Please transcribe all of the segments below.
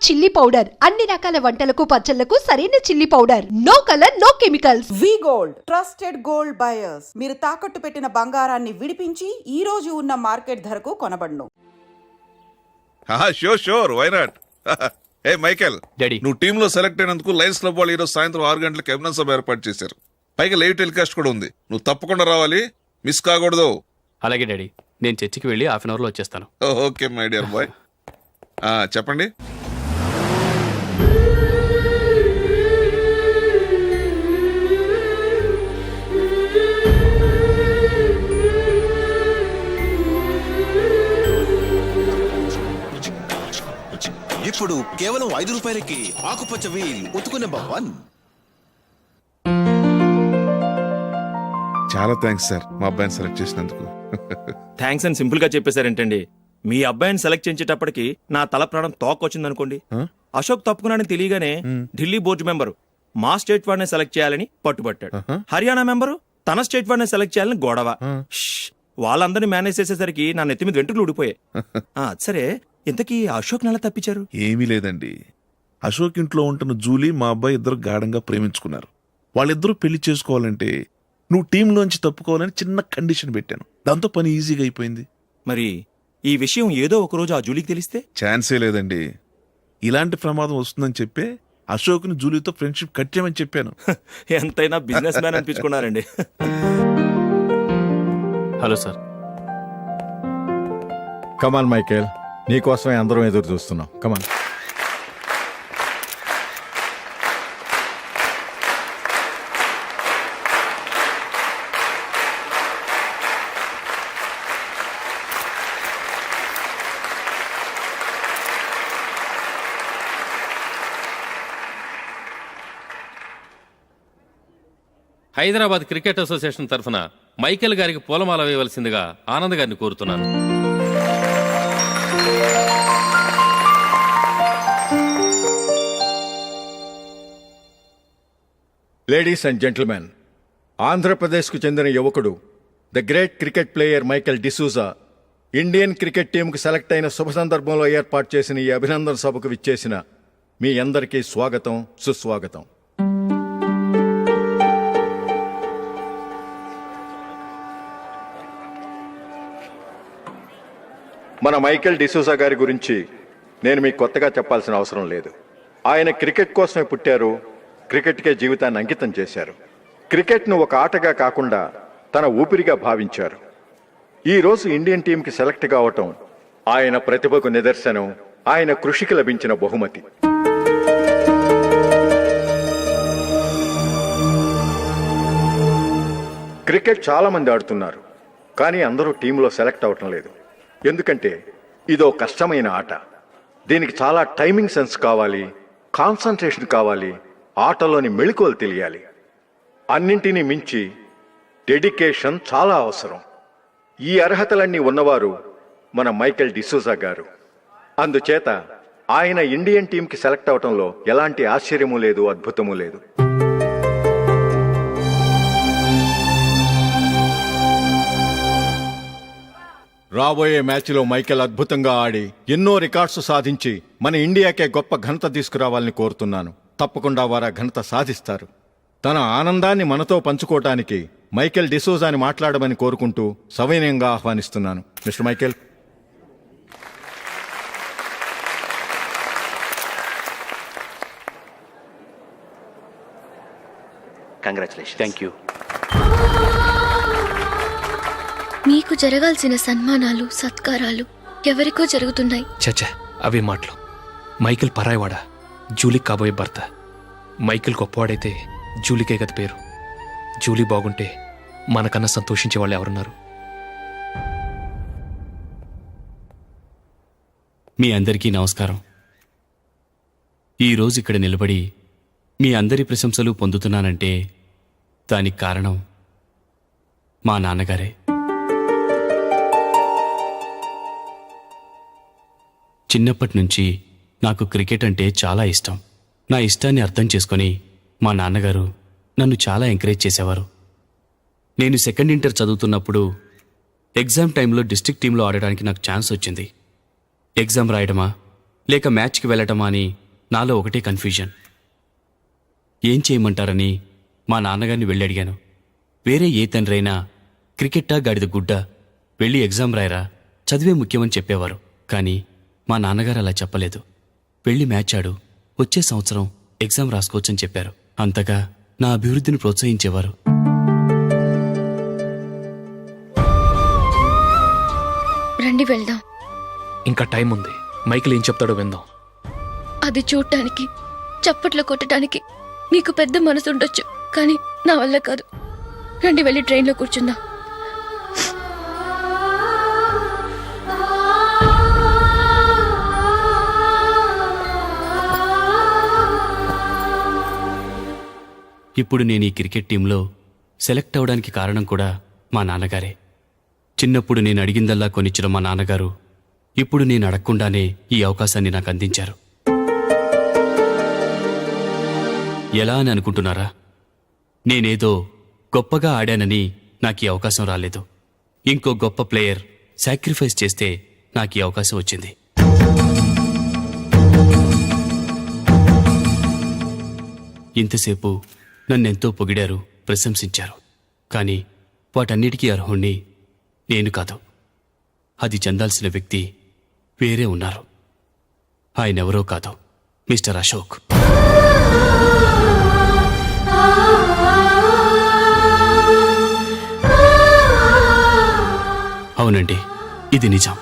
Chilli powder అన్ని రకాల వంటలకు పచ్చళ్లకు సరైన chilli powder. No colour no chemicals. V gold trusted gold buyers. మీరు తాకట్టు పెట్టిన బంగారాన్ని విడిపించి ఈ రోజు ఉన్న మార్కెట్ ధరకు కొనబడును. Sure why not. ఏ మైకేల్, డాడీ, నువ్వు టీమ్ లో సెలెక్ట్ అయినందుకు లయన్స్ క్లబ్ వాళ్ళు ఈరోజు సాయంత్రం 6 గంటలకు అభినందన సభ ఏర్పాటు చేశారు. పైగా లైవ్ టెలికాస్ట్ కూడా ఉంది. నువ్వు తప్పకుండా రావాలి, మిస్ కాకూడదు. అలాగే డాడీ, నేను చర్చికి వెళ్ళి హాఫ్ అన్ అవర్ లో వచ్చేస్తాను. Okay my dear bye. చెప్పండి. ఇప్పుడు కేవలం 5 రూపాయలకి ఆకుపచ్చ వీల్ ఉతుకు నెంబర్ 1. చాలా థ్యాంక్స్ సార్, మా అబ్బాయిని సెలెక్ట్ చేసినందుకు. థ్యాంక్స్ అని సింపుల్ గా చెప్పేశారేంటండి. మీ అబ్బాయిని సెలెక్ట్ చేసేటప్పటికి నా తల ప్రాణం తోకొచ్చిందనుకోండి. అశోక్ తప్పుకున్నాడని తెలియగానే ఢిల్లీ బోర్డు మెంబరు మా స్టేట్ వాడిని సెలెక్ట్ చేయాలని పట్టుబట్టాడు. హర్యానా మెంబరు తన స్టేట్ వాడిని సెలెక్ట్ చేయాలని గొడవ. వాళ్ళందరినీ మేనేజ్ చేసేసరికి నా నెత్తి మీద వెంట్రుకలు ఊడిపోయాయి. సరే, ఇంతకీ అశోక్ నెల తప్పించారు? ఏమీ లేదండి. అశోక్ ఇంట్లో ఉంటున్న జూలీ మా అబ్బాయి ఇద్దరు గాఢంగా ప్రేమించుకున్నారు. వాళ్ళిద్దరూ పెళ్లి చేసుకోవాలంటే నువ్వు టీంలోంచి తప్పుకోవాలని చిన్న కండిషన్ పెట్టాను. దాంతో పని ఈజీగా అయిపోయింది. మరి ఈ విషయం ఏదో ఒకరోజు ఆ జూలీకి తెలిస్తే? ఛాన్సే లేదండి. ఇలాంటి ప్రమాదం వస్తుందని చెప్పే అశోక్ని జూలీతో ఫ్రెండ్షిప్ కట్ చేయమని చెప్పాను. ఎంతైనా బిజినెస్ మ్యాన్ అనిపించుకున్నారండి. Hello sir. కమాన్ మైకేల్, నీకోసమే అందరం ఎదురు చూస్తున్నాం. కమాన్. హైదరాబాద్ క్రికెట్ అసోసియేషన్ తరఫున మైకేల్ గారికి పూలమాల వేయవలసిందిగా ఆనంద్ గారిని కోరుతున్నాను. లేడీస్ అండ్ జెంటిల్మెన్, ఆంధ్రప్రదేశ్కు చెందిన యువకుడు the great cricket player Michael D'Souza Indian cricket టీంకు సెలెక్ట్ అయిన శుభ సందర్భంలో ఏర్పాటు చేసిన ఈ అభినందన సభకు విచ్చేసిన మీ అందరికీ స్వాగతం, సుస్వాగతం. మన మైకేల్ డిసూజా గారి గురించి నేను మీకు కొత్తగా చెప్పాల్సిన అవసరం లేదు. ఆయన క్రికెట్ కోసమే పుట్టారు, క్రికెట్కే జీవితాన్ని అంకితం చేశారు. క్రికెట్ను ఒక ఆటగా కాకుండా తన ఊపిరిగా భావించారు. ఈరోజు ఇండియన్ టీంకి సెలెక్ట్ కావటం ఆయన ప్రతిభకు నిదర్శనం, ఆయన కృషికి లభించిన బహుమతి. క్రికెట్ చాలా మంది ఆడుతున్నారు, కానీ అందరూ టీంలో సెలెక్ట్ అవటం లేదు. ఎందుకంటే ఇదో కష్టమైన ఆట. దీనికి చాలా టైమింగ్ సెన్స్ కావాలి, కాన్సన్ట్రేషన్ కావాలి, ఆటలోని మెళకువలు తెలియాలి. అన్నింటినీ మించి డెడికేషన్ చాలా అవసరం. ఈ అర్హతలన్నీ ఉన్నవారు మన మైకేల్ డిసూజా గారు. అందుచేత ఆయన ఇండియన్ టీంకి సెలెక్ట్ అవటంలో ఎలాంటి ఆశ్చర్యమూ లేదు, అద్భుతమూ లేదు. రాబోయే మ్యాచ్లో మైకేల్ అద్భుతంగా ఆడి ఎన్నో రికార్డ్స్ సాధించి మన ఇండియాకే గొప్ప ఘనత తీసుకురావాలని కోరుతున్నాను. తప్పకుండా వారు ఆ ఘనత సాధిస్తారు. తన ఆనందాన్ని మనతో పంచుకోవటానికి మైకేల్ డిసూజాని మాట్లాడమని కోరుకుంటూ సవినయంగా ఆహ్వానిస్తున్నాను. Mister Michael. Congratulation. Thank you. మీకు జరగాల్సిన సన్మానాలు, సత్కారాలు ఎవరికో జరుగుతున్నాయి. చచ్చా, అవే మాటలు. మైకేల్ పరాయివాడా, జూలీ కాబోయే భర్త. మైకేల్ గొప్పవాడైతే జూలీకే గది పేరు. జూలీ బాగుంటే మనకన్నా సంతోషించే వాళ్ళు ఎవరున్నారు? మీ అందరికీ నమస్కారం. ఈరోజు ఇక్కడ నిలబడి మీ అందరి ప్రశంసలు పొందుతున్నానంటే దానికి కారణం మా నాన్నగారే. చిన్నప్పటి నుంచి నాకు క్రికెట్ అంటే చాలా ఇష్టం. నా ఇష్టాన్ని అర్థం చేసుకొని మా నాన్నగారు నన్ను చాలా ఎంకరేజ్ చేసేవారు. నేను సెకండ్ ఇంటర్ చదువుతున్నప్పుడు ఎగ్జామ్ టైంలో డిస్ట్రిక్ట్ టీంలో ఆడడానికి నాకు ఛాన్స్ వచ్చింది. ఎగ్జామ్ రాయడమా, లేక మ్యాచ్కి వెళ్ళటమా అని నాలో ఒకటే కన్ఫ్యూజన్. ఏం చేయమంటారని మా నాన్నగారిని వెళ్ళి అడిగాను. వేరే ఏ తండ్రైనా క్రికెట్టా గాడిద గుడ్డ, వెళ్ళి ఎగ్జామ్ రాయరా, చదివే ముఖ్యమని చెప్పేవారు. కానీ మా నాన్నగారు అలా చెప్పలేదు. వెళ్ళి మ్యాచ్ ఆడు, వచ్చే సంవత్సరం ఎగ్జామ్ రాసుకోవచ్చని చెప్పారు. అంతగా నా అభివృద్ధిని ప్రోత్సహించేవారు. రండి వెళ్దాం. ఇంకా టైం ఉంది. మైకిల్ ఏం చెప్తాడో విందాం. అది చూడటానికి, చప్పట్లు కొట్టడానికి మీకు పెద్ద మనసు ఉండొచ్చు, కానీ నా వల్ల కాదు. రండి వెళ్ళి ట్రైన్లో కూర్చుందాం. ఇప్పుడు నేను ఈ క్రికెట్ టీంలో సెలెక్ట్ అవడానికి కారణం కూడా మా నాన్నగారే. చిన్నప్పుడు నేను అడిగిందల్లా కొనిచ్చిన మా నాన్నగారు ఇప్పుడు నేను అడగకుండానే ఈ అవకాశాన్ని నాకు అందించారు. ఎలా అని అనుకుంటున్నారా? నేనేదో గొప్పగా ఆడానని నాకు ఈ అవకాశం రాలేదు. ఇంకో గొప్ప ప్లేయర్ సాక్రిఫైస్ చేస్తే నాకు ఈ అవకాశం వచ్చింది. ఇంతసేపు నన్నెంతో పొగిడారు, ప్రశంసించారు. కానీ వాటన్నిటికీ అర్హుణ్ణి నేను కాదు. అది చెందాల్సిన వ్యక్తి వేరే ఉన్నారు. ఆయనెవరో కాదు, మిస్టర్ అశోక్. అవునండి, ఇది నిజం.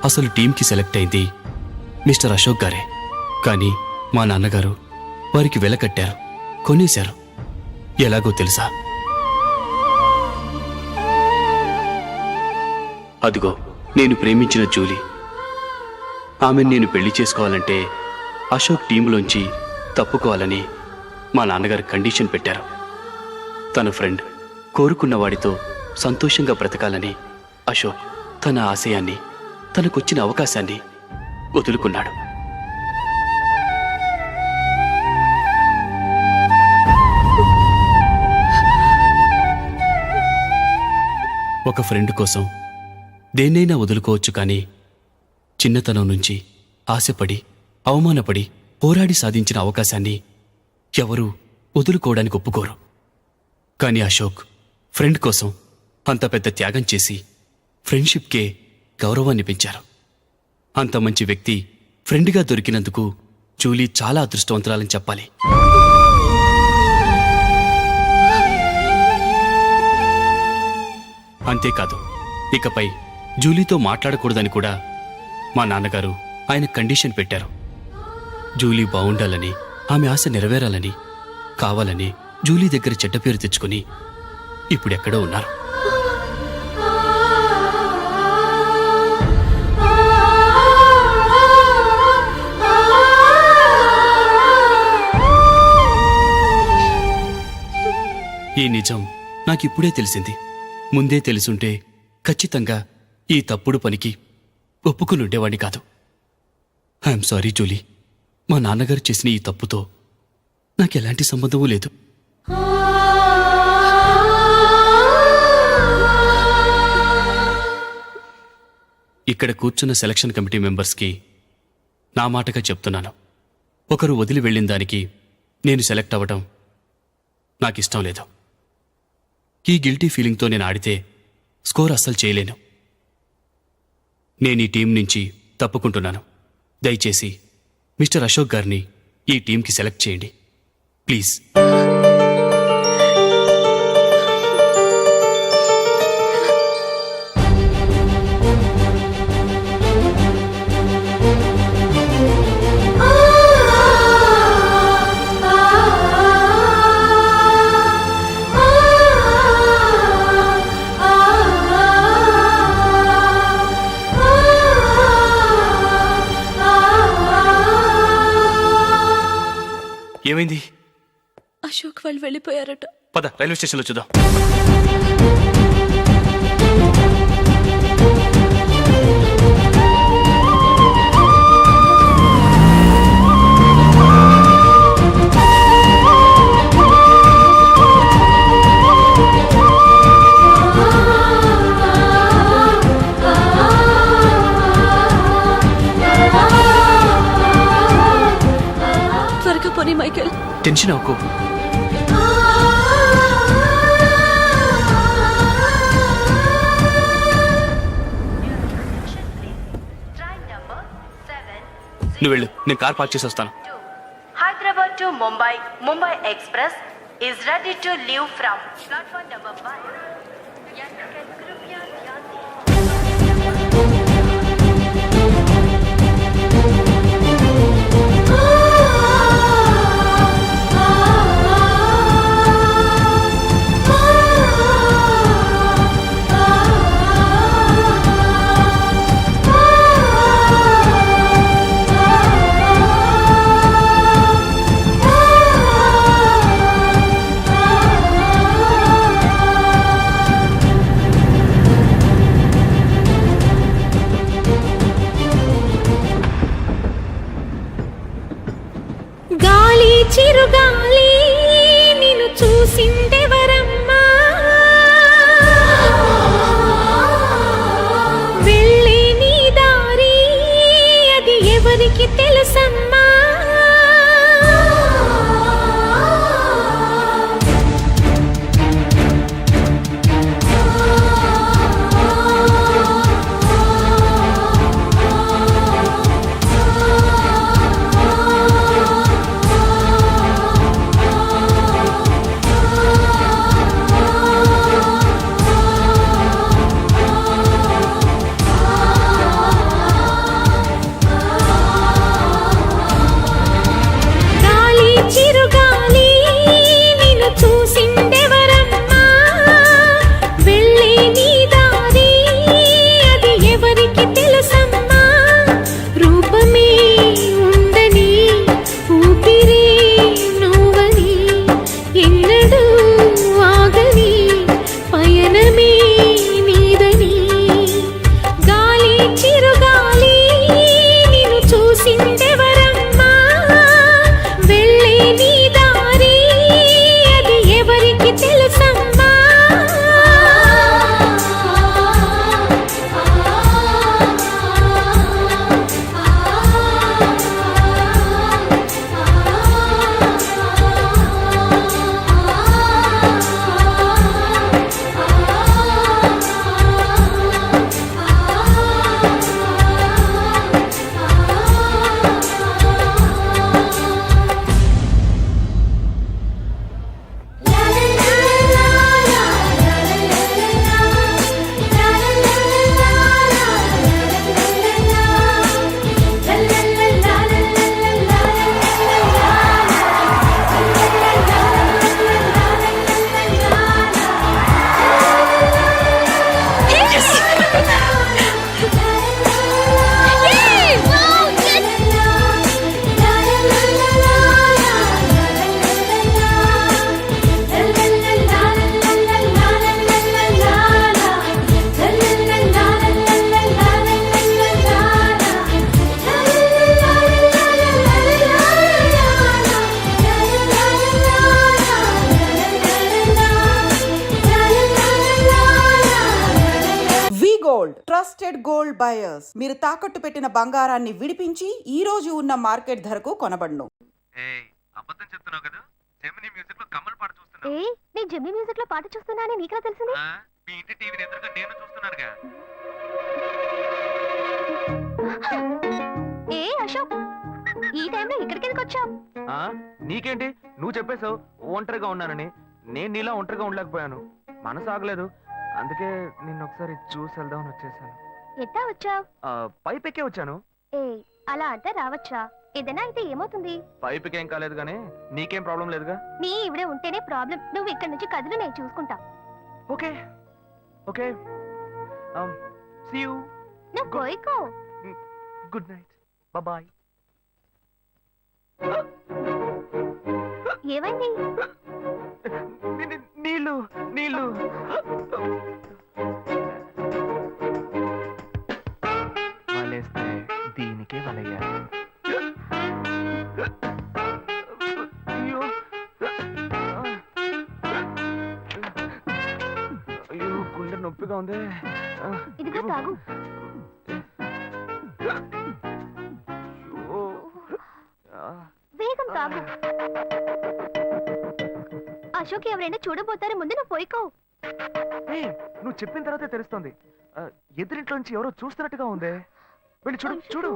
అసలు టీంకి సెలెక్ట్ అయింది మిస్టర్ అశోక్ గారే. కానీ మా నాన్నగారు వారికి వెల కట్టారు, కొనేశారు. ఎలాగో తెలుసా? అదిగో నేను ప్రేమించిన జూలీ. ఆమెను నేను పెళ్లి చేసుకోవాలంటే అశోక్ టీంలోంచి తప్పుకోవాలని మా నాన్నగారు కండిషన్ పెట్టారు. తన ఫ్రెండ్ కోరుకున్న వాడితో సంతోషంగా బ్రతకాలని అశోక్ తన ఆశయాన్ని, తనకొచ్చిన అవకాశాన్ని వదులుకున్నాడు. ఒక ఫ్రెండ్ కోసం దేన్నైనా వదులుకోవచ్చు, కానీ చిన్నతనం నుంచి ఆశపడి, అవమానపడి, పోరాడి సాధించిన అవకాశాన్ని ఎవరూ వదులుకోవడానికి ఒప్పుకోరు. కానీ అశోక్ ఫ్రెండ్ కోసం అంత పెద్ద త్యాగం చేసి ఫ్రెండ్షిప్కే గౌరవాన్ని పెంచారు. అంత మంచి వ్యక్తి ఫ్రెండ్గా దొరికినందుకు జూలీ చాలా అదృష్టవంతురాలని చెప్పాలి. అంతేకాదు, ఇకపై జూలీతో మాట్లాడకూడదని కూడా మా నాన్నగారు ఆయన కండిషన్ పెట్టారు. జూలీ బాగుండాలని, ఆమె ఆశ నెరవేరాలని, కావాలని జూలీ దగ్గర చెడ్డ పేరు తెచ్చుకుని ఇప్పుడెక్కడో ఉన్నారు. ఈ నిజం నాకిప్పుడే తెలిసింది. ముందే తెలుసుంటే ఖచ్చితంగా ఈ తప్పుడు పనికి ఒప్పుకుని ఉండేవాడిని కాదు. I'm sorry Julie. మా నాన్నగారు చేసిన ఈ తప్పుతో నాకెలాంటి సంబంధమూ లేదు. ఇక్కడ కూర్చున్న సెలక్షన్ కమిటీ మెంబర్స్కి నా మాటగా చెప్తున్నాను. ఒకరు వదిలి వెళ్ళిన దానికి నేను సెలెక్ట్ అవ్వడం నాకిష్టం లేదు. ఈ గిల్టీ ఫీలింగ్తో నేను ఆడితే స్కోర్ అస్సలు చేయలేను. నేను ఈ టీం నుంచి తప్పుకుంటున్నాను. దయచేసి మిస్టర్ అశోక్ గారిని ఈ టీంకి సెలెక్ట్ చేయండి ప్లీజ్. ఏమైంది? అశోక్ వాళ్ళు వెళ్ళిపోయారట. పద రైల్వే స్టేషన్లో చూద్దాం. పోనీ మైకేల్. టెన్షన్ అవ్వకు. నువ్వు వెళ్ళు, నేను కార్ పార్క్ చేసి వస్తాను. Hyderabad to Mumbai, Mumbai Express is ready to leave from platform number 1. यात्रिगण कृपया ध्यान दें. గాలి చిరుగాలి నిన్ను చూసిందెవరమ్మా, వెళ్ళే నీ దారి అది ఎవరికి తెలుసమ్మా. ట్రస్టెడ్ గోల్డ్ బయర్స్ మీరు తాకట్టు పెట్టిన బంగారాన్ని విడిపించి ఈ రోజు ఉన్న మార్కెట్ ధరకు కొనబడును. అబద్ధం చెప్తున్నావు కదా, జెమినీ మ్యూజిక్ లో కమల్ పాట చూస్తున్నా. నేను జెమినీ మ్యూజిక్ లో పాట చూస్తున్నానని నీకెలా తెలిసింది? మీ ఇంటి టీవీని ఎదురుగా నేను చూస్తున్నానుగా. అశోక్, ఈ టైంలో ఇక్కడికి ఎందుకు వచ్చావు? నీకేంటి, నువ్వు చెప్పేశావు ఒంటరిగా ఉన్నానని. నేను నీలా ఒంటరిగా ఉండలేకపోయాను, మనసు ఆగలేదు. అందుకే నిన్ను ఒకసారి చూసి వెళ్దామని వచ్చేసాను. ఎట్టా వచ్చావు? పైపెక్కే వచ్చాను. అలా అంటే రావచ్చా? ఏదైనా అయితే ఏమవుతుంది? పైపెక్కేం కాలేదు గానీ నీకేం ప్రాబ్లం లేదుగా. నీ ఇవిడే ఉంటేనే ప్రాబ్లం. నువ్వు ఇక్కడ నుంచి కదులు, నేను చూసుకుంటా. Okay okay, see you. నువ్వు కోయికో. Good night, bye. ఏమైంది? నీళ్ళు నీళ్ళు. వలేస్తే దీనికే వలయ్యాలి. అయ్యో అయ్యో, గుండె నొప్పిగా ఉంది. ఇదిగో తాగు. వేగం బాబు అశోక్ ఎవరైనా చూడబోతారు, ముందు నువ్వు పోయికో. ఏయ్, నువ్వు చెప్పిన తర్వాతే తెలుస్తుంది. ఎదురింట్లోంచి ఎవరో చూస్తున్నట్టుగా ఉంది. వెళ్ళి చూడు చూడు.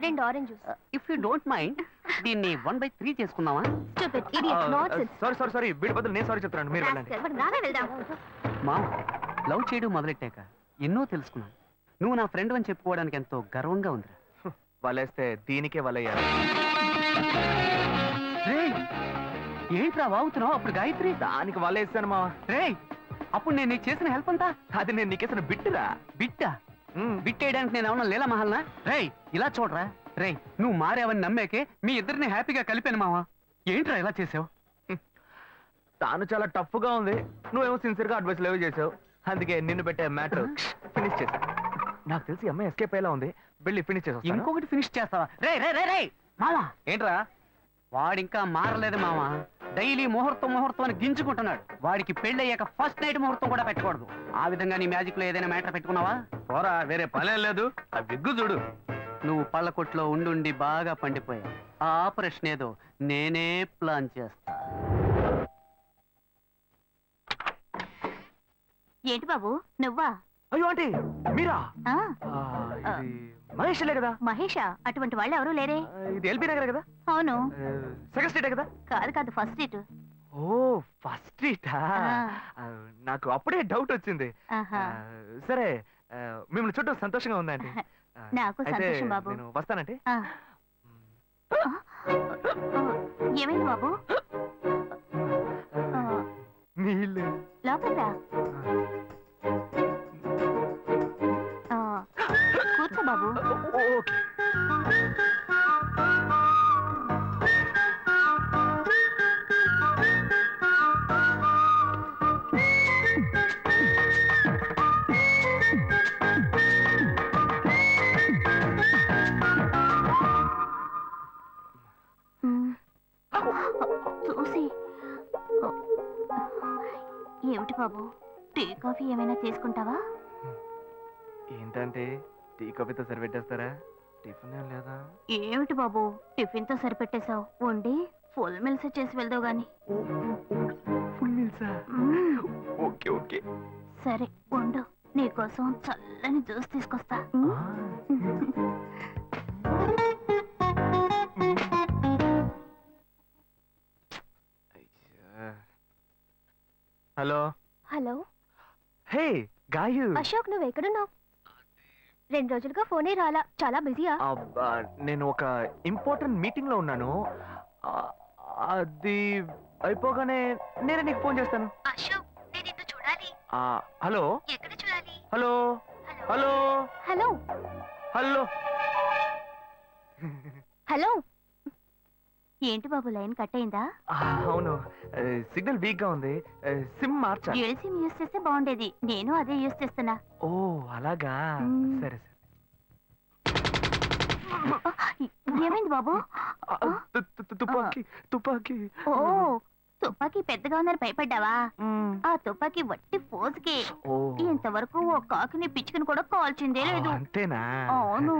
రెండు orange juice. If you don't mind దీన్ని 1/3 చేసుకుందామా? Stupid idiot, nonsense. సారీ వీడి బదులు నేను సారీ చెప్తాను, మీరు వెళ్ళండి. Rascal, మరి నానే వెళ్దాం. మా లవ్ చేయడం మొదలెట్టాక ఎన్నో తెలుసుకున్నాను. నువ్వు నా ఫ్రెండ్ అని చెప్పుకోవడానికి ఎంతో గర్వంగా ఉందిరా. వలేస్తే దీనికే వలయ్యారు. ఏంట్రా వాగుతున్నావు? అప్పుడు గాయత్రి దానికి వలేస్తాను మా. రే అప్పుడు నేను నీకు చేసిన హెల్ప్ అంతా అది నేను నీకేసిన బిట్టురా. బిట్టా? బిట్టేయడానికి నేను ఏమన్నా లీలా మహల్నా? రేయ్ ఇలా చూడరా. రేయ్ నువ్వు మారావని నమ్మేకే మీ ఇద్దరిని హ్యాపీగా కలిపాను మావా. ఏంట్రా ఇలా చేసావు? తాను చాలా టఫ్ గా ఉంది, నువ్వేమో సిన్సియర్ గా అడ్వైస్ లేవు చేసావు. అందుకే నిన్ను పెట్టే మ్యాటర్ ఫినిష్ చేసా. నాకు తెలిసి అమ్మాయి ఎస్కేప్ అయ్యేలా ఉంది, వెళ్ళి ఫినిష్ చేసా. ఇంకొకటి ఫినిష్ చేస్తావా? రే రే రే రే మావా. ఏంట్రా? వాడింకా మారలేదు మావా. డైలీ ముహూర్తం అని గింజుకుంటున్నాడు. వాడికి పెళ్లి అయ్యాక ఫస్ట్ నైట్ ముహూర్తం కూడా పెట్టకూడదు. ఆ విధంగా నీ మ్యాజిక్ లో ఏదైనా మ్యాటర్ పెట్టుకున్నావా? పోరా, వేరే పనే లేదు. ఆ విగ్గు చూడు. నువ్వు పళ్ళ కొట్లో ఉండి బాగా పండిపోయావు. ఆ ఆపరేషన్ ఏదో నేనే ప్లాన్ చేస్తా. ఏంటి బాబు నువ్వా? అయ్యో ఆంటీ మీరా? మహేష్లే కదా? మహేషా? అటువంటి వాళ్ళు ఎవరూ లేరే. ఇది ఎల్బీ నగర్ కదా? అవును. సెకండ్ స్ట్రీట్ కదా? కాదు ఫస్ట్ స్ట్రీట్. ఓ ఫస్ట్ స్ట్రీటా? నాకు అప్పుడే డౌట్ వచ్చింది. సరే మిమ్మల్ని చుట్టూ సంతోషంగా ఉందండి. నాకు సంతోషం బాబు. నేను వస్తానంటే. ఏమైంది బాబు? నీళ్ళు లోపల రా. కూర్చో బాబు. ఓకే. చూసి ఏమిటి బాబు, టీ కాఫీ ఏమైనా తీసుకుంటావా? ఏంటంటే టీ కాఫీతో సరిపెట్టేస్తారా? టిఫిన్ ఏం లేదా? ఏమిటి బాబు టిఫిన్ తో సరిపెట్టేశావు? వండి ఫుల్ మిల్స్ చేసి వెళ్దావు గాని. ఫుల్ మీల్సా? Okay okay. సరే వండు, నీకోసం చల్లని జ్యూస్ తీసుకొస్తా. Hello hello. Hey Gayu. Ashok నువ్వు ఎక్కడున్నావు? 2 రోజులుగా ఫోనే రాలా, చాలా బిజీయా? నేను ఒక ఇంపార్టెంట్ మీటింగ్ లో ఉన్నాను. అది అయిపోగానే నేనే నీకు ఫోన్ చేస్తాను. అశోక్ నేను నిన్ను చూడాలి. హలో. ఎక్కడ చూడాలి? Hello hello hello hello hello. ఏంటి బాబు లైన్ కట్ అయిందా? అవును, సిగ్నల్ వీక్ గా ఉంది. సిమ్ మార్చా. డ్యూయల్ సిమ్ యూస్ చేస్తే బాగుండేది. నేను అదే యూస్ చేస్తున్నా. ఓ అలాగా. సరే సరే. ఏమైంది బాబు? తుపాకీ తుపాకీ. ఓ తుపాకీ పెద్దగా ఉందని భయపడ్డావా? ఆ తుపాకీ వట్టి ఫోజుకే. ఇంతవరకు ఓ కాకిని పిచ్చుకుని కూడా కాల్చిందే లేదు. అంతేనా? అవును.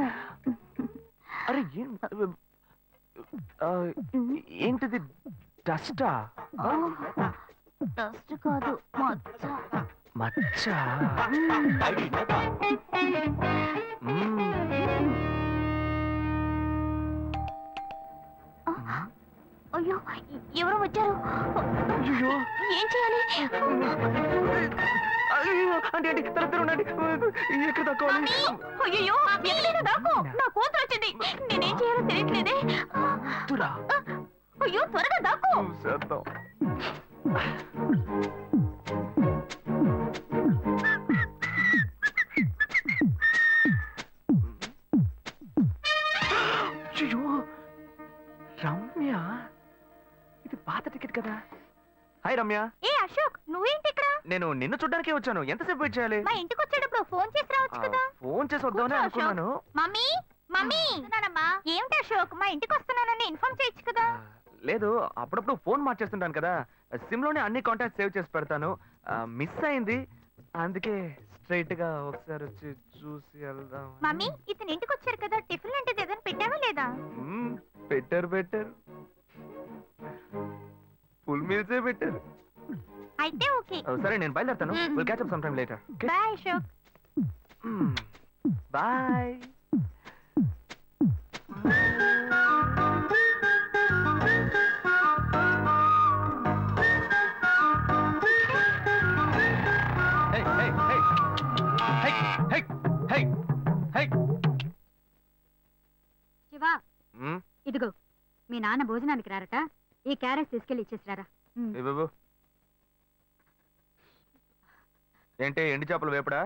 అరే ఏంటిది? డస్టా? డస్ట్ కాదు, మచ్చ. మచ్చ? అయ్యో ఎవరో వచ్చారు. ఏం చేయాలి? అంటే ఎక్కడ తక్కువాలి? అయ్యో ఎక్కడైనా దాక్కో, నా కూతురు వచ్చింది. నేనేం చేయాలో తెలియట్లేదే. అయ్యో త్వరగా దాక్కో. రమ్య, ఇది పాత టికెట్ కదా? హాయ్ రమ్య. ఏ అశోక్ నువ్వేంటి ఇక్కడ? నేను నిన్ను చూడ్డానికే వచ్చాను. ఎంతసేపు వెయిట్ చేయాలి? మా ఇంటికి వచ్చేటప్పుడు ఫోన్ చేసి రావచ్చు కదా. ఫోన్ చేసి వద్దామని అనుకున్నాను. మమ్మీ మమ్మీ ఏమిటి అశోక్ మా ఇంటికి వస్తున్నానని ఇన్ఫార్మ్ చేయొచ్చు కదా. లేదు, అప్పుడప్పుడు ఫోన్ మార్చేస్తుంటాను కదా, సిమ్ లోనే అన్ని కాంటాక్ట్ సేవ్ చేసి పెడతాను. మిస్ అయింది, అందుకే స్ట్రైట్ గా ఒకసారి వచ్చి చూసి వెళ్దాం. మమ్మీ ఇతను ఇంటికి వచ్చారు కదా, టిఫిన్ లాంటిది ఏదైనా పెట్టావా లేదా? బెటర్ ఫుల్ మీల్సే బెటర్. అయితే ఓకే. సరే నేను బయలుదేరుతాను. Will catch up some time later. Bye Ashok. Bye. Shiva ఇదిగో మీ నాన్న భోజనానికి రారట, ఈ క్యారెట్ తీసుకెళ్లి ఇచ్చేసిరారా. ఏంటి ఎండి చేపలు వేపడా?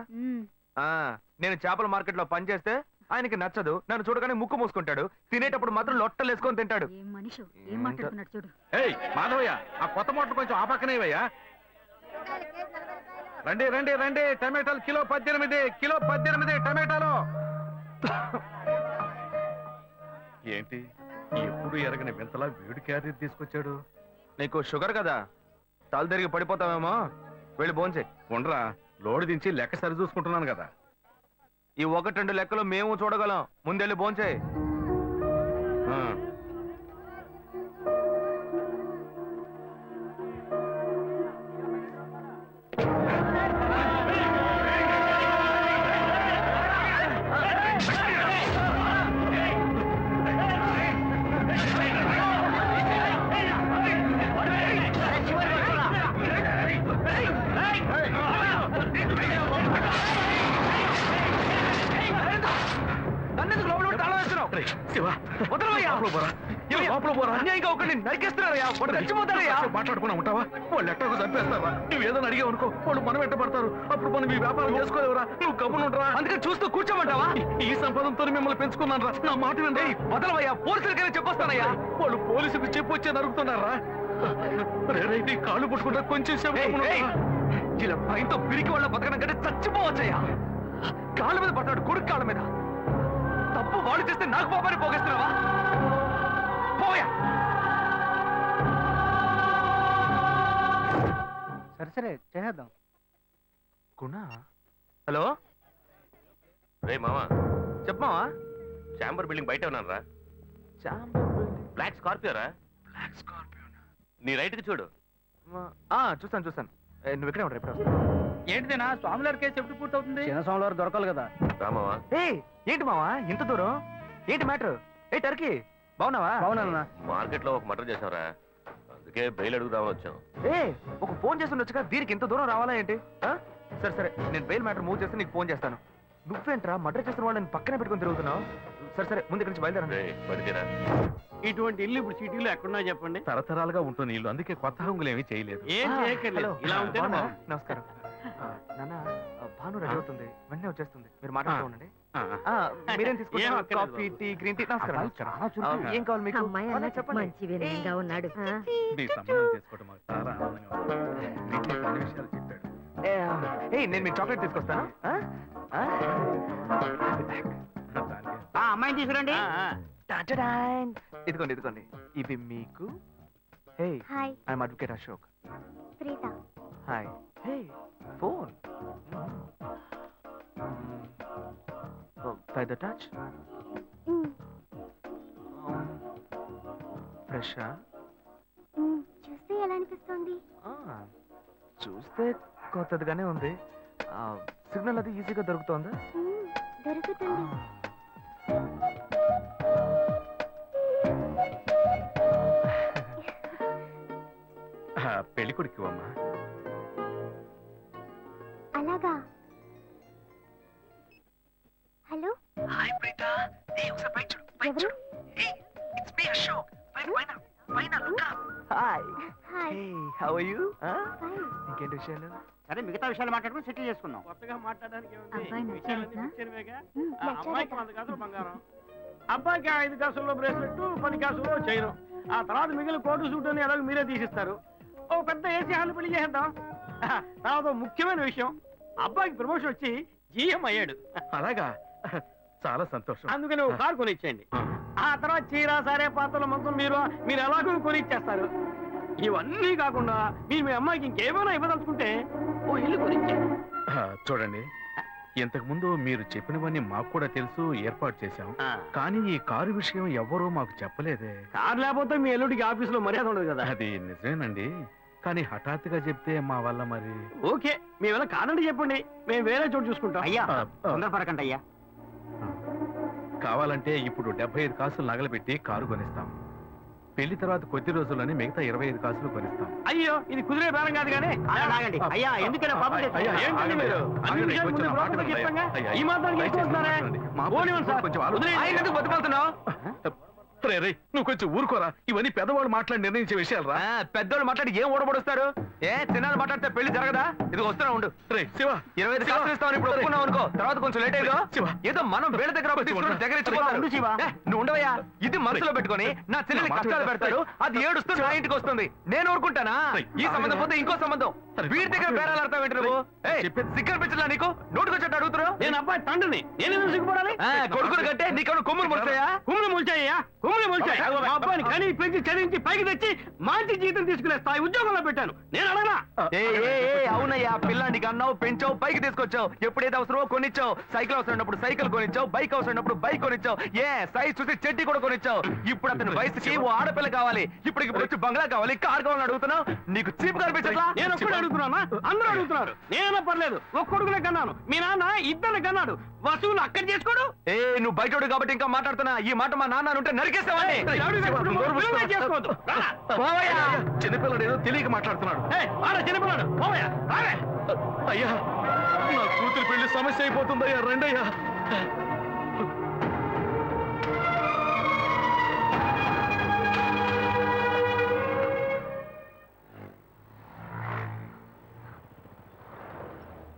నేను చేపల మార్కెట్ లో పనిచేస్తే ఆయనకి నచ్చదు, నన్ను చూడగానే ముక్కు మూసుకుంటాడు, తినేటప్పుడు మాత్రం లొట్టలు వేసుకొని తింటాడు. ఏం మనిషి ఏం మాట్లాడుతున్నాడు చూడు. ఏయ్ మాధవయ్య, ఆ కొత్త మోటార్ కొంచెం ఆ పక్కనేవయ్యా. రండి రండి రండి, టమాటాలు కిలో 18 టమాటాలు. ఏంటి ఎప్పుడు ఎరగని వింతలా వేడి క్యారెట్ తీసుకొచ్చాడు? నీకు షుగర్ కదా, తల తిరిగి పడిపోతావేమో, వెళ్ళి భోంచే. ఉండరా, లోడు దించి లెక్క సరి చూసుకుంటున్నాను కదా. ఈ 1-2 లెక్కలు మేము చూడగలం, ముందెళ్ళి భోంచే. మాట్లాడుకున్నా ఉంటావా? వాళ్ళు ఎట్టకు చంపేస్తారా? నువ్వు ఏదో అడిగావు అనుకో, వాళ్ళు మనం ఎట్టబడతారు, అప్పుడు మనం మీ వ్యాపారం చేసుకోలేవురా. నువ్వు కబునుంటరా, అందుకని చూస్తూ కూర్చోమంటావా? ఈ సంపదంతో మిమ్మల్ని పెంచుకున్నాను రా, నా మాట వినండి. వదలవయ్యా, పోలీసులకైనా చెప్పొస్తానయ్యా. వాళ్ళు పోలీసులకు చెప్పొచ్చే నరుగుతున్నారా? నీ కాళ్ళు పుట్టుకుంటా కొంచెం సేపు. ఇలా భయంతో పిరికి వాళ్ళ బతకడం కంటే చచ్చిపోవచ్చయ్యా. కాళ్ళ మీద పడ్డాడు, కొడుకు కాళ్ళ మీద. తప్పు వాళ్ళు చేస్తే నాకు పాపాన్ని పోగేస్తున్నావా? పోయా. సరే చేద్దాం. గుణ, హలో. రే మామా, చెప్పమావా. చాంబర్ బిల్డింగ్ బయట ఉన్నాను రా. బ్లాక్ స్కార్పియో రా. Black Scorpio? నీ రైట్ కి చూడు. చూస్తాను. నువ్వు ఇక్కడే ఉంటా, ఎప్పుడు ఏంటిదేనా? స్వామివారి కేసు ఎప్పుడు పూర్తవుతుంది? చిన్న స్వామివారు దొరకాలి కదా. రామావా, ఏంటి మావా ఇంత దూరం? ఏంటి మ్యాటర్? టర్కీ బాగున్నావా? బాగున్నా. మార్కెట్ లో ఒక మర్డర్ చేసావురా, అందుకే బెయిల్ అడుగుదామని వచ్చాం. ఒక ఫోన్ చేసి ఉండొచ్చుగా, దీనికి ఇంత దూరం రావాలా ఏంటి? సరే నేను బెయిల్ మ్యాటర్ మూవ్ చేస్తే నీకు ఫోన్ చేస్తాను. నువ్వేంట్రా మర్డర్ చేసిన వాళ్ళని పక్కనే పెట్టుకుని తిరుగుతున్నావు? సరే ముందు ఇక్కడి నుంచి బయలుదేరండి. పడితేరా ఇటువంటి ఇల్లు ఇప్పుడు సిటీలో ఎక్కడున్నా చెప్పండి. తరతరాలుగా ఉంటుంది ఇల్లు, అందుకే కొత్త హంగులు ఏమీ చేయలేదు. ఏం చేయక్కర్లేదు, ఇలా ఉంటే నమస్కారం నాన్న. భాను రెడీ అవుతుంది, వెంటనే వచ్చేస్తుంది, మీరు మాట్లాడుతూ ఉండండి. మీరేం తీసుకుంటారు? Coffee, tea, green tea? నమస్కారం. ఏం కావాలి మీకు? చెప్పండి. మంచి వినయంగా ఉన్నాడు. మీ సంబంధం చేసుకోవడం మాకు చాలా ఆనందంగా ఉంది. మీకు కొన్ని విషయాలు చెప్పాడు. నేను మీకు చాక్లెట్ తీసుకొస్తాను. అమ్మాయిని తీసుకురండి. ఇదిగోండి ఇవి మీకు. I'm advocate Ashok. Hi. Phone by the touch. Fresh చూస్తే ఎలా అనిపిస్తుంది? చూస్తే కొత్తదిగానే ఉంది. సిగ్నల్ అది ఈజీగా దొరుకుతోందా? దొరుకుతుంది. పెళ్లి కొడుకు అమ్మా. అలాగా. హలో. హాయ్ ప్రీత. ఒకసారి పైకి చూడు, పైకి చూడు. It's me Ashok. పైన look up. Hi. How are you? ఇంకేంటి విషయాలు? సరే మిగతా విషయాలు మాట్లాడుకుని సెటిల్ చేసుకుందాం. కొత్తగా మాట్లాడడానికి అమ్మాయికి 100 కాసులు బంగారం, అబ్బాయికి 5 కాసుల్లో బ్రేస్లెట్, 10 కాసుల్లో చైన్, ఆ తర్వాత మిగిలిన కోటు సూట్ అని ఎలాగో మీరే తీసిస్తారు. ఓ పెద్ద ఏసీ హాల్ పెళ్లి చేద్దాం. తర్వాత ముఖ్యమైన విషయం, అబ్బాయికి ప్రమోషన్ వచ్చి జీఎం అయ్యాడు. అలాగా, చాలా సంతోషం. అందుకని ఒక కారు కొనిచ్చేయండి. ఆ తర్వాత చీర, సారే, పాత్రల మొత్తం మీరు ఎలాగో కొనిచ్చేస్తారు. ఇవన్నీ కాకుండా మీరు మీ అమ్మాయికి ఇంకేమైనా ఇవ్వదలుచుకుంటే ఓ ఇల్లు కొనిచ్చేయండి. చూడండి, ఇంతకు ముందు మీరు చెప్పినవన్నీ మాకు కూడా తెలుసు, ఏర్పాటు చేశాం. కానీ ఈ కారు విషయం ఎవ్వరూ మాకు చెప్పలేదే. కారు లేకపోతే మీ ఎల్లుడికి ఆఫీసులో మర్యాద ఉండదు కదా. అది నిజమేనండి, కానీ హఠాత్తుగా చెప్తే మా వల్ల మరి. ఓకే, మీ వల్ల కాదండి చెప్పండి, మేము వేరే చోటు చూసుకుంటాం. అయ్యా, తొందరపడకండి అయ్యా. కావాలంటే ఇప్పుడు 75 కాసులు నగలు పెట్టి కారు కొనిస్తాం. పెళ్లి తర్వాత కొద్ది రోజుల్లోనే మిగతా 25 కాసులు కొనిస్తాం. అయ్యో ఇది కుదిరే బేరం కాదు కానీ అయ్యా ఎందుకైనా పాపం ఏంటండి మీరు అన్ని విషయాలు ముందు బ్రోకర్తో చెప్పంగా ఈ మాత్రానికి ఎక్కువ వస్తున్నారా? పోనివ్వండి సార్, ఆయన ఎందుకు బతుకుతున్నావు? నువ్వు కొంచెం ఊరుకోరా. ఇవన్నీ పెద్దవాళ్ళు మాట్లాడి నిర్ణయించే విషయాలు రా. పెద్దవాళ్ళు మాట్లాడి ఏం ఓడబడుస్తారు? చిన్నాళ్ళు మాట్లాడితే పెళ్లి జరగదా? ఇది వస్తున్నా ఉండు. శివ 25 కాసులు ఇస్తామని ఇప్పుడు ఒప్పుకున్నావు అనుకో, తర్వాత కొంచెం లేట్ అయ్యో. ఏదో మనం వేళ దగ్గర దగ్గర నువ్వు ఉండవయ్యా. ఇది మనసులో పెట్టుకొని నా చెల్లెలు కష్టాలు పెడతారు, అది ఏడుస్తూ నా ఇంటికి వస్తుంది. నేను ఊరుకుంటానా? ఈ సంబంధం పోతే ఇంకో సంబంధం. వీడి దగ్గర బేరాలు ఆడతావు ఏంటి నువ్వు? సిగ్గర్ పిచ్చలా నీకు? నోటుకొచ్చేట్టు అడుగుతున్నావు. నేను అబ్బాయి తండ్రిని, నేను సిగ్గుపడాలి? కొడుకులు కంటే నీకు కొమ్ములు ముడతాయా? కుమ్ములు ముల్చాయ్యా, కుమ్ములు ముల్చాయి. మా అబ్బాయిని కని పెంచి చదివించి పైకి తెచ్చి మంచి జీతం తీసుకునే స్థాయి ఉద్యోగంలో పెట్టాను. నేను అడగనా? అవునయ్యా, పిల్లానికి అన్నావు, పెంచావు, పైకి తీసుకొచ్చావు. ఎప్పుడైతే అవసరమో కొనిచ్చావు. సైకిల్ అవసరమైనప్పుడు సైకిల్ కొనిచ్చావు, బైక్ అవసరమైనప్పుడు బైక్ కొనిచ్చావు. సైజ్ చూసి చెట్టి కూడా కొనిచ్చావు. ఇప్పుడు అతని వయసుకి ఓ ఆడపిల్ల కావాలి. ఇప్పుడు వచ్చి బంగ్లా కావాలి, కార్ కావాలని అడుగుతున్నావు. నీకు చీప్ కనిపించట్లా? నేను ఒక్కడే అడుగుతున్నా, అందరూ అడుగుతున్నారు. నేనైనా పర్లేదు, ఒక్క కొడుకునే కన్నాను. మీ నాన్న ఇద్దరు కన్నాడు. వసూలు అక్కడ చేసుకోడు. నువ్వు బయటోడు కాబట్టి ఇంకా మాట్లాడుతున్నా. ఈ మాట మా నాన్న ఉంటే నరికేస్తావని. చేసుకోవద్దు. చిన్నపిల్లడు ఏదో తెలియక మాట్లాడుతున్నాడు. చిన్నపిల్లడు అయ్యా, నా కూతురు పెళ్లి సమస్య అయిపోతుందయ్యా. రండయ్యా.